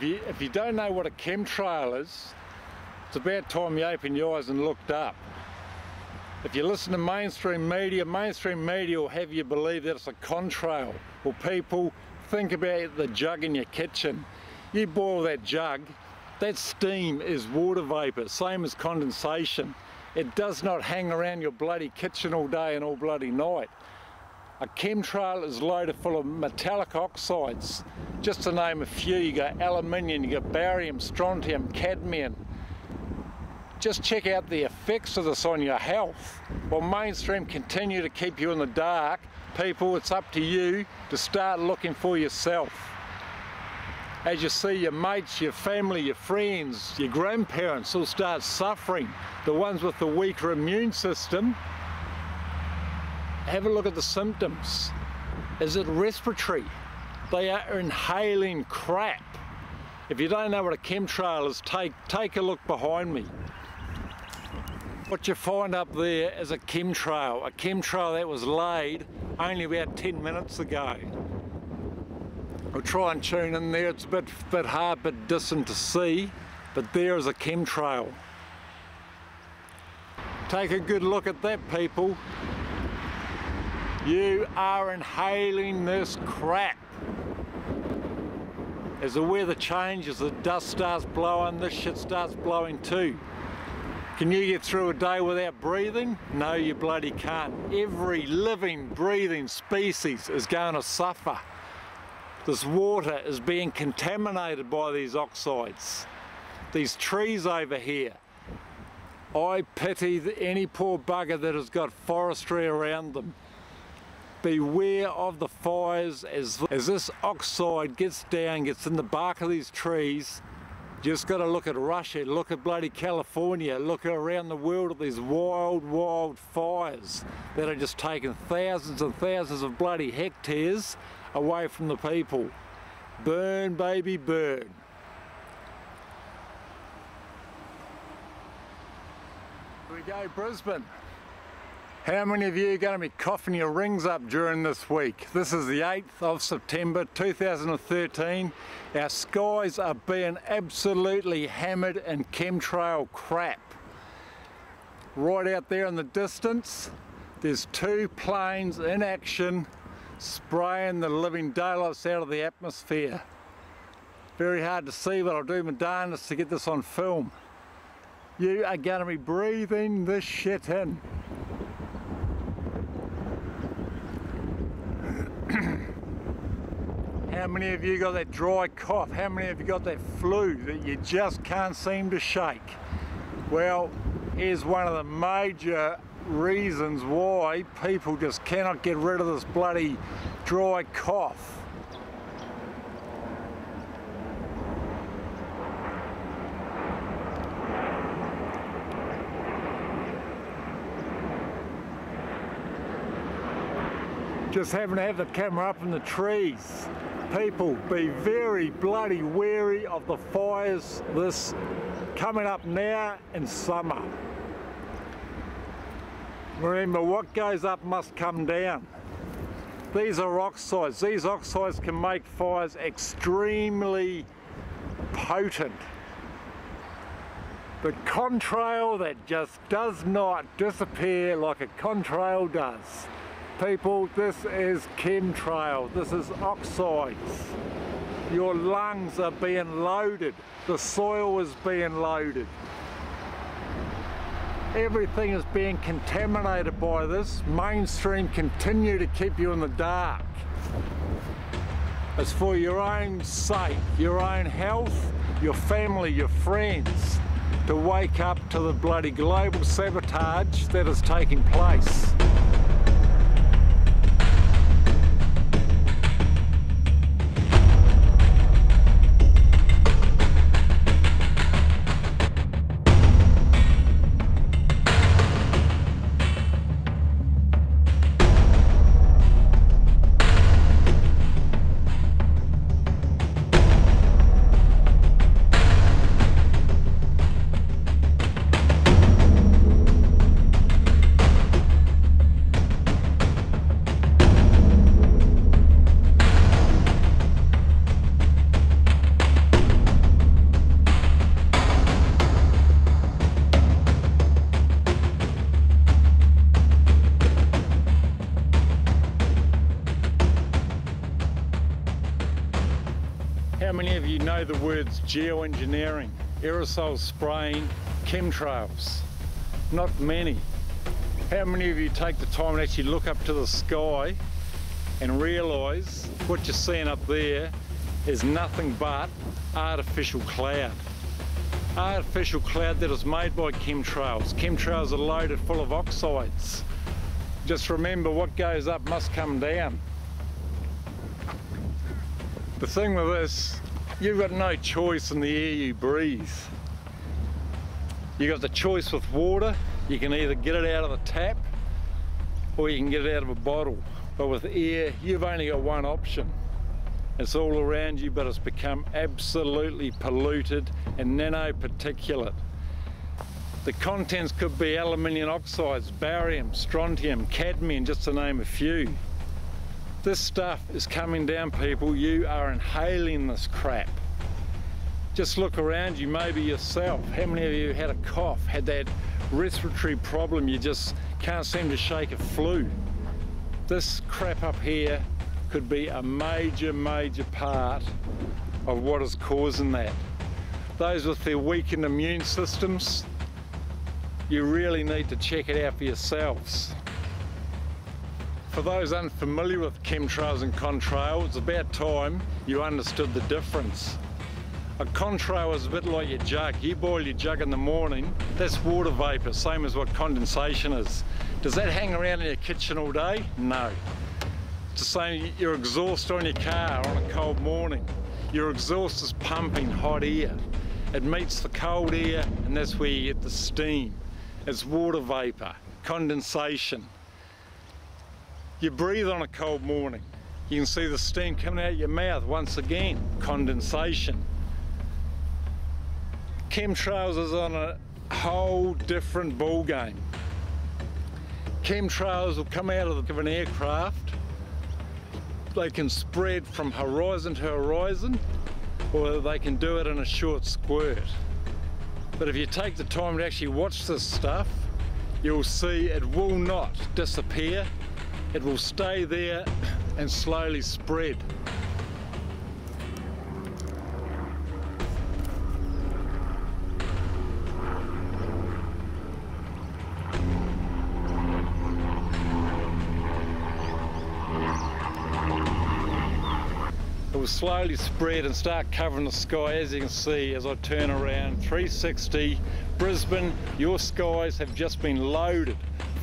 If you don't know what a chemtrail is, it's about time you opened your eyes and looked up. If you listen to mainstream media will have you believe that it's a contrail. Well, people, think about the jug in your kitchen. You boil that jug, that steam is water vapour, same as condensation. It does not hang around your bloody kitchen all day and all bloody night. A chemtrail is loaded full of metallic oxides. Just to name a few, you got aluminium, you got barium, strontium, cadmium. Just check out the effects of this on your health. While mainstream continue to keep you in the dark, people, it's up to you to start looking for yourself. As you see your mates, your family, your friends, your grandparents all start suffering, the ones with the weaker immune system, have a look at the symptoms. Is it respiratory? They are inhaling crap. If you don't know what a chemtrail is, take a look behind me. What you find up there is a chemtrail that was laid only about 10 minutes ago. I'll try and tune in there, it's a bit hard, bit distant to see, but there is a chemtrail. Take a good look at that, people. You are inhaling this crap. As the weather changes, the dust starts blowing, this shit starts blowing too. Can you get through a day without breathing? No, you bloody can't. Every living, breathing species is going to suffer. This water is being contaminated by these oxides. These trees over here. I pity any poor bugger that has got forestry around them. Beware of the fires as this oxide gets down, gets in the bark of these trees. Just got to look at Russia, look at bloody California, look around the world at these wild fires that are just taking thousands and thousands of bloody hectares away from the people. Burn, baby, burn. Here we go, Brisbane. How many of you are going to be coughing your rings up during this week? This is the 8th of September 2013. Our skies are being absolutely hammered in chemtrail crap. Right out there in the distance, there's two planes in action spraying the living daylights out of the atmosphere. Very hard to see, but I'll do my darndest to get this on film. You are going to be breathing this shit in. How many of you got that dry cough? How many of you got that flu that you just can't seem to shake? Well, here's one of the major reasons why people just cannot get rid of this bloody dry cough. Just having to have the camera up in the trees. People, be very bloody wary of the fires this coming up now in summer. Remember, what goes up must come down. These are oxides. These oxides can make fires extremely potent. But contrail, that just does not disappear like a contrail does. People, this is chemtrail, this is oxides. Your lungs are being loaded, the soil is being loaded. Everything is being contaminated by this. Mainstream continue to keep you in the dark. It's for your own sake, your own health, your family, your friends, to wake up to the bloody global sabotage that is taking place. you know the words geoengineering, aerosol spraying, chemtrails? Not many. How many of you take the time to actually look up to the sky and realise what you're seeing up there is nothing but artificial cloud? Artificial cloud that is made by chemtrails. Chemtrails are loaded full of oxides. Just remember, what goes up must come down. The thing with this, you've got no choice in the air you breathe. You've got the choice with water. You can either get it out of the tap or you can get it out of a bottle. But with air, you've only got one option. It's all around you, but it's become absolutely polluted and nanoparticulate. The contents could be aluminium oxides, barium, strontium, cadmium, just to name a few. This stuff is coming down, people. You are inhaling this crap. Just look around you, maybe yourself. How many of you had a cough, had that respiratory problem, you just can't seem to shake a flu? This crap up here could be a major part of what is causing that. Those with their weakened immune systems, you really need to check it out for yourselves. For those unfamiliar with chemtrails and contrails, it's about time you understood the difference. A contrail is a bit like your jug. You boil your jug in the morning, that's water vapour, same as what condensation is. Does that hang around in your kitchen all day? No. It's the same, your exhaust on your car on a cold morning. Your exhaust is pumping hot air. It meets the cold air and that's where you get the steam. It's water vapour, condensation. You breathe on a cold morning. You can see the steam coming out your mouth once again, condensation. Chemtrails is on a whole different ball game. Chemtrails will come out of an aircraft. They can spread from horizon to horizon, or they can do it in a short squirt. But if you take the time to actually watch this stuff, you'll see it will not disappear. It will stay there and slowly spread. It will slowly spread and start covering the sky, as you can see as I turn around 360. Brisbane, your skies have just been loaded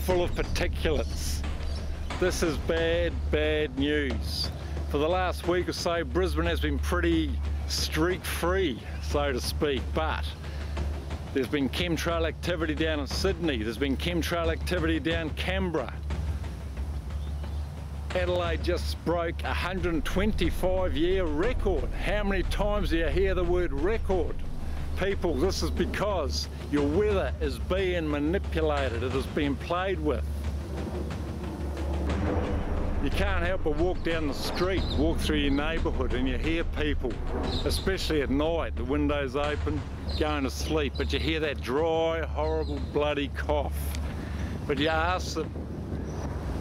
full of particulates. This is bad news. For the last week or so, Brisbane has been pretty streak-free, so to speak, but there's been chemtrail activity down in Sydney, there's been chemtrail activity down Canberra. Adelaide just broke a 125-year record. How many times do you hear the word record? People, this is because your weather is being manipulated, it is being played with. You can't help but walk down the street, walk through your neighbourhood, and you hear people, especially at night, the windows open, going to sleep, but you hear that dry, horrible, bloody cough. But you ask them,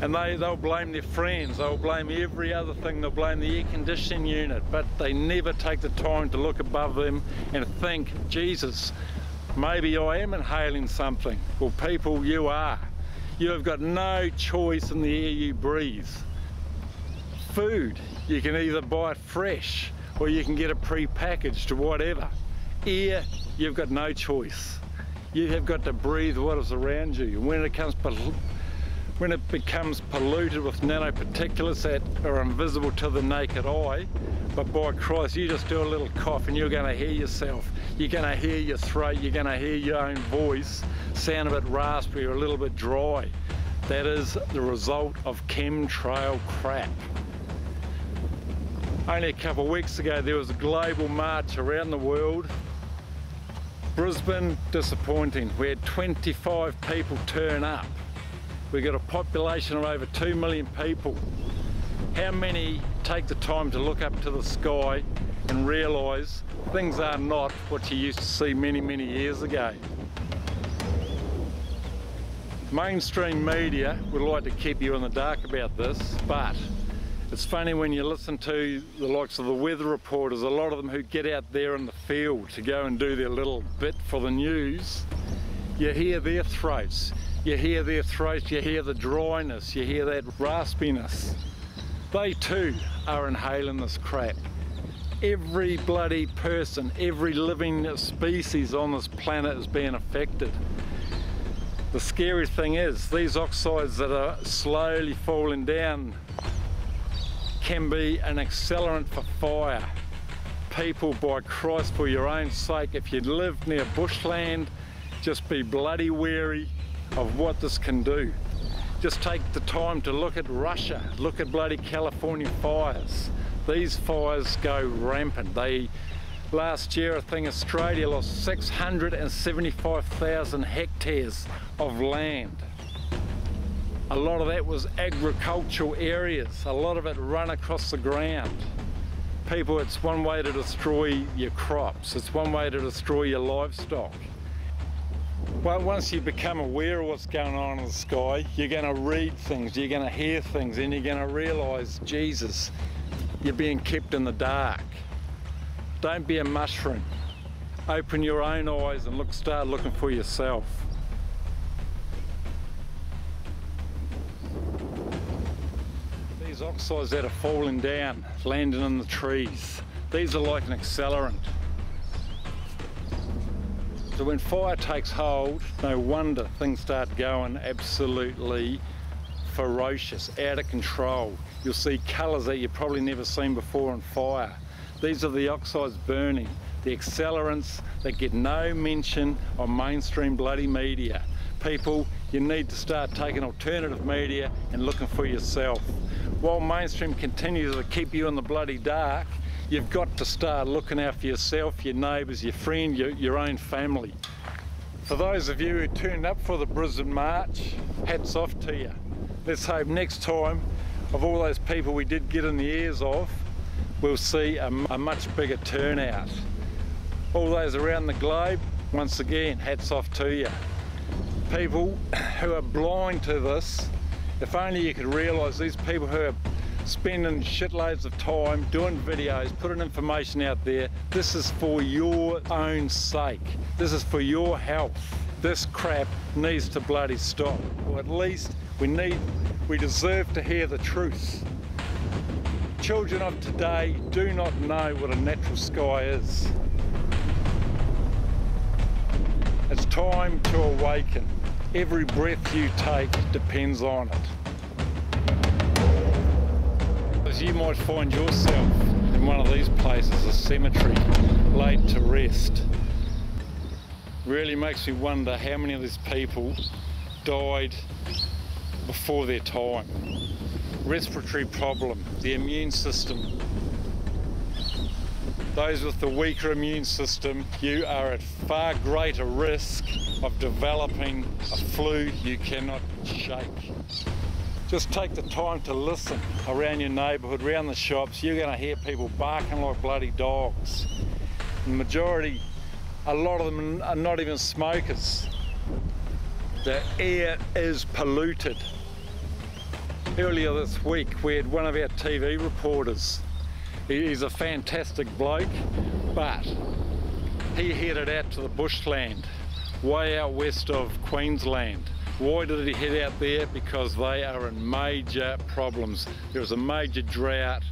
and they'll blame their friends, they'll blame every other thing, they'll blame the air conditioning unit, but they never take the time to look above them and think, Jesus, maybe I am inhaling something. Well, people, you are. You have got no choice in the air you breathe. Food, you can either buy it fresh or you can get it pre-packaged or whatever. Air, you've got no choice. You have got to breathe what is around you. When it becomes polluted with nanoparticulates that are invisible to the naked eye, but by Christ, you just do a little cough and you're going to hear yourself. You're going to hear your throat, you're going to hear your own voice sound a bit raspy or a little bit dry. That is the result of chemtrail crap. Only a couple of weeks ago there was a global march around the world. Brisbane, disappointing. We had 25 people turn up. We've got a population of over 2 million people. How many take the time to look up to the sky and realise things are not what you used to see many years ago? Mainstream media would like to keep you in the dark about this, but It's funny when you listen to the likes of the weather reporters, a lot of them who get out there in the field to go and do their little bit for the news, you hear their throats, you hear the dryness, you hear that raspiness. They too are inhaling this crap. Every bloody person, every living species on this planet is being affected. The scary thing is, these oxides that are slowly falling down can be an accelerant for fire. People, by Christ, for your own sake, if you live near bushland, just be bloody wary of what this can do. Just take the time to look at Russia, look at bloody California fires. These fires go rampant. Last year, I think Australia lost 675,000 hectares of land. A lot of that was agricultural areas. A lot of it run across the ground. People, it's one way to destroy your crops. It's one way to destroy your livestock. Well, once you become aware of what's going on in the sky, you're going to read things, you're going to hear things, and you're going to realise, Jesus, you're being kept in the dark. Don't be a mushroom. Open your own eyes and start looking for yourself. These oxides that are falling down, landing in the trees, these are like an accelerant. So when fire takes hold, no wonder things start going absolutely ferocious, out of control. You'll see colours that you've probably never seen before on fire. These are the oxides burning, the accelerants that get no mention on mainstream bloody media. People, you need to start taking alternative media and looking for yourself. While mainstream continues to keep you in the bloody dark, you've got to start looking out for yourself, your neighbours, your friend, your own family. For those of you who turned up for the Brisbane March, hats off to you. Let's hope next time, of all those people we did get in the ears of, we'll see a much bigger turnout. All those around the globe, once again, hats off to you. People who are blind to this, if only you could realise these people who are spending shitloads of time doing videos, putting information out there, this is for your own sake. This is for your health. This crap needs to bloody stop. Or at least we deserve to hear the truth. Children of today do not know what a natural sky is. It's time to awaken. Every breath you take depends on it. As you might find yourself in one of these places, a cemetery, laid to rest. Really makes me wonder how many of these people died before their time. Respiratory problem, the immune system. Those with the weaker immune system, you are at far greater risk of developing a flu you cannot shake. Just take the time to listen around your neighbourhood, around the shops. You're going to hear people barking like bloody dogs. The majority, a lot of them are not even smokers. The air is polluted. Earlier this week, we had one of our TV reporters. He's a fantastic bloke, but he headed out to the bushland, way out west of Queensland. Why did he head out there? Because they are in major problems. There was a major drought,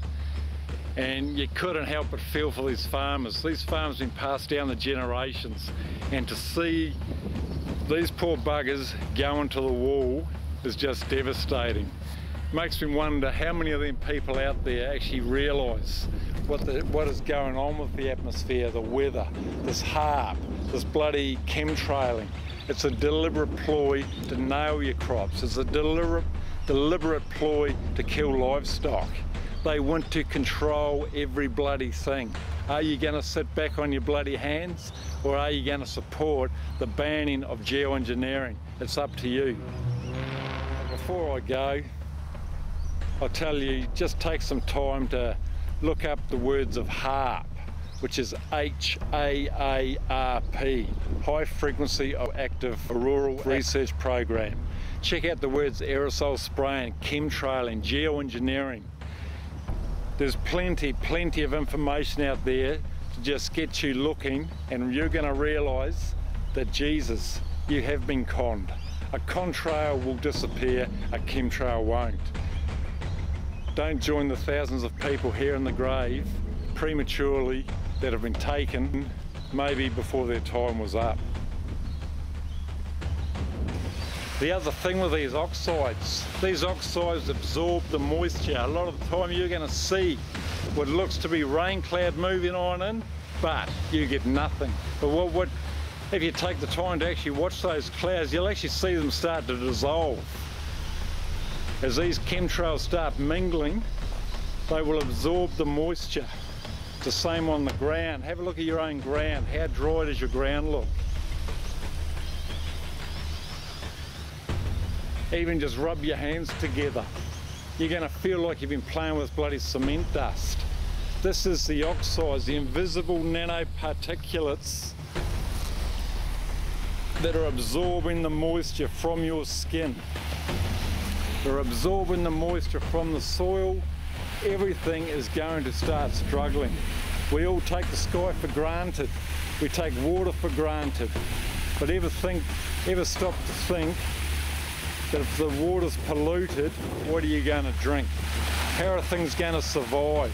and you couldn't help but feel for these farmers. These farms have been passed down the generations, and to see these poor buggers going to the wall is just devastating. Makes me wonder how many of them people out there actually realise what is going on with the atmosphere, the weather, this HAARP, this bloody chemtrailing. It's a deliberate ploy to nail your crops. It's a deliberate ploy to kill livestock. They want to control every bloody thing. Are you going to sit back on your bloody hands, or are you going to support the banning of geoengineering? It's up to you. Before I go, I'll tell you, just take some time to look up the words of HAARP, which is HAARP, High Frequency of Active Rural Research Program. Check out the words aerosol spraying, chemtrail and geoengineering. There's plenty of information out there to just get you looking, and you're going to realise that Jesus, you have been conned. A contrail will disappear, a chemtrail won't. Don't join the thousands of people here in the grave prematurely that have been taken maybe before their time was up. The other thing with these oxides absorb the moisture. A lot of the time you're going to see what looks to be rain cloud moving on in, but you get nothing. But if you take the time to actually watch those clouds, you'll actually see them start to dissolve. As these chemtrails start mingling, they will absorb the moisture. It's the same on the ground. Have a look at your own ground. How dry does your ground look? Even just rub your hands together. You're going to feel like you've been playing with bloody cement dust. This is the oxides, the invisible nanoparticulates that are absorbing the moisture from your skin. They're absorbing the moisture from the soil. Everything is going to start struggling. We all take the sky for granted. We take water for granted. But ever stop to think that if the water's polluted, what are you going to drink? How are things going to survive?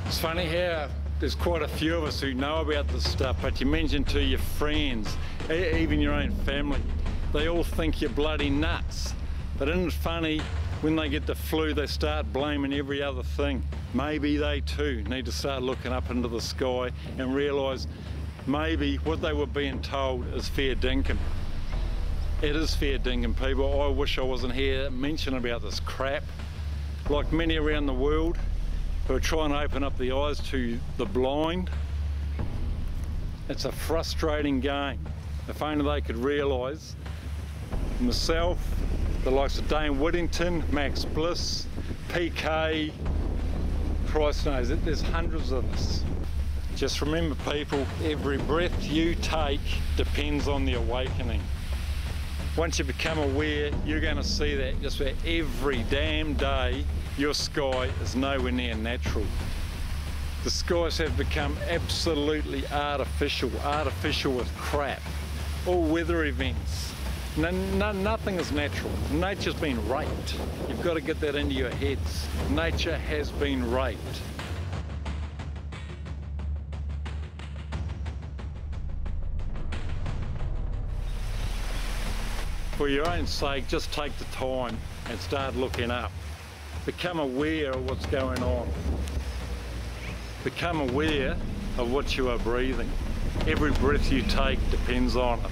It's funny how there's quite a few of us who know about this stuff, but you mention to your friends, even your own family, they all think you're bloody nuts. But isn't it funny, when they get the flu, they start blaming every other thing. Maybe they too need to start looking up into the sky and realise maybe what they were being told is fair dinkum. It is fair dinkum, people. I wish I wasn't here mentioning about this crap. Like many around the world who are trying to open up the eyes to the blind, it's a frustrating game. If only they could realise, myself, the likes of Dane Whittington, Max Bliss, PK, Christ knows it, there's hundreds of us. Just remember, people, every breath you take depends on the awakening. Once you become aware, you're going to see that just about every damn day your sky is nowhere near natural. The skies have become absolutely artificial with crap. All weather events. Nothing is natural. Nature's been raped. You've got to get that into your heads. Nature has been raped. For your own sake, just take the time and start looking up. Become aware of what's going on. Become aware of what you are breathing. Every breath you take depends on it.